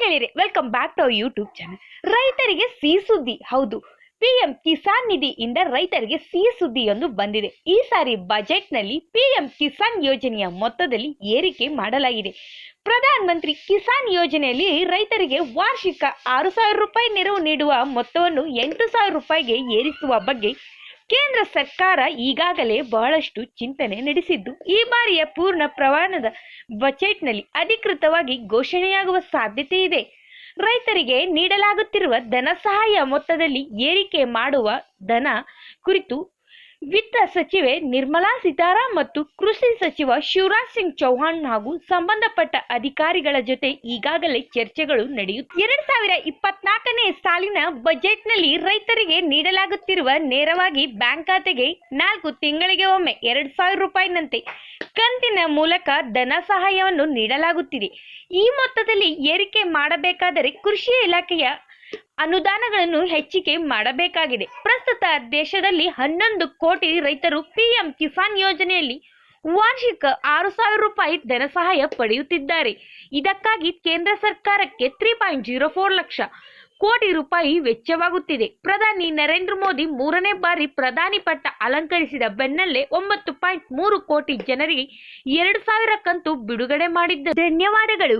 ಗೆಳೆಯರೆ, welcome back to our YouTube channel. ರೈತರಿಗೆ ಸಿಹಿ ಸುದ್ದಿ. ಹೌದು, ಪಿಎಂ ಕಿಸಾನ್ ನಿಧಿಯಿಂದ ರೈತರಿಗೆ ಸಿಹಿ ಸುದ್ದಿಯೊಂದು ಬಂದಿದೆ. ಈ ಸಾರಿ ಬಜೆಟ್ನಲ್ಲಿ ಪಿಎಂ ಕಿಸಾನ್ ಯೋಜನೆಯ ಮೊತ್ತದಲ್ಲಿ ಏರಿಕೆ ಮಾಡಲಾಗಿದೆ. ಪ್ರಧಾನ ಮಂತ್ರಿ ಕಿಸಾನ್ ಯೋಜನೆಯಲ್ಲಿ ರೈತರಿಗೆ ವಾರ್ಷಿಕ 6,000 ರೂಪಾಯಿ ನೆರವು ನೀಡುವ ಮೊತ್ತವನ್ನು 8,000 ರೂಪಾಯಿಗೆ ಏರಿಸುವ ಬಗ್ಗೆ ಕೇಂದ್ರ ಸರ್ಕಾರ ಈಗಾಗಲೇ ಬಹಳಷ್ಟು ಚಿಂತನೆ ನಡೆಸಿದ್ದು, ಈ ಬಾರಿಯ ಪೂರ್ಣ ಪ್ರಮಾಣದ ಬಜೆಟ್ನಲ್ಲಿ ಅಧಿಕೃತವಾಗಿ ಘೋಷಣೆಯಾಗುವ ಸಾಧ್ಯತೆ ಇದೆ. ರೈತರಿಗೆ ನೀಡಲಾಗುತ್ತಿರುವ ಧನ ಸಹಾಯ ಮೊತ್ತದಲ್ಲಿ ಏರಿಕೆ ಮಾಡುವ ಧನ ಕುರಿತು ವಿತ್ತ ಸಚಿವೆ ನಿರ್ಮಲಾ ಸೀತಾರಾಮನ್ ಮತ್ತು ಕೃಷಿ ಸಚಿವ ಶಿವರಾಜ್ ಸಿಂಗ್ ಚೌಹಾಣ್ ಹಾಗೂ ಸಂಬಂಧಪಟ್ಟ ಅಧಿಕಾರಿಗಳ ಜೊತೆ ಈಗಾಗಲೇ ಚರ್ಚೆಗಳು ನಡೆಯುತ್ತಿವೆ. 2024ನೇ ಸಾಲಿನ ಬಜೆಟ್ನಲ್ಲಿ ರೈತರಿಗೆ ನೀಡಲಾಗುತ್ತಿರುವ ನೇರವಾಗಿ ಬ್ಯಾಂಕ್ ಖಾತೆಗೆ 4 ತಿಂಗಳಿಗೆ ಒಮ್ಮೆ 2,000 ರೂಪಾಯಿನಂತೆ ಕಂತಿನ ಮೂಲಕ ಧನ ಸಹಾಯವನ್ನು ನೀಡಲಾಗುತ್ತಿದೆ. ಈ ಮೊತ್ತದಲ್ಲಿ ಏರಿಕೆ ಮಾಡಬೇಕಾದರೆ ಕೃಷಿ ಇಲಾಖೆಯ ಅನುದಾನಗಳನ್ನು ಹೆಚ್ಚಿಗೆ ಮಾಡಬೇಕಾಗಿದೆ. ಪ್ರಸ್ತುತ ದೇಶದಲ್ಲಿ 11 ಕೋಟಿ ರೈತರು ಪಿಎಂ ಕಿಸಾನ್ ಯೋಜನೆಯಲ್ಲಿ ವಾರ್ಷಿಕ 6,000 ರೂಪಾಯಿ ಧನ ಸಹಾಯ ಪಡೆಯುತ್ತಿದ್ದಾರೆ. ಇದಕ್ಕಾಗಿ ಕೇಂದ್ರ ಸರ್ಕಾರಕ್ಕೆ 3.04 ಲಕ್ಷ ಕೋಟಿ ರೂಪಾಯಿ ವೆಚ್ಚವಾಗುತ್ತಿದೆ. ಪ್ರಧಾನಿ ನರೇಂದ್ರ ಮೋದಿ 3ನೇ ಬಾರಿ ಪ್ರಧಾನಿ ಪಟ್ಟ ಅಲಂಕರಿಸಿದ ಬೆನ್ನಲ್ಲೇ 9.3 ಕೋಟಿ ಜನರಿಗೆ 2,000 ಕಂತು ಬಿಡುಗಡೆ ಮಾಡಿದ್ದಾರೆ. ಧನ್ಯವಾದಗಳು.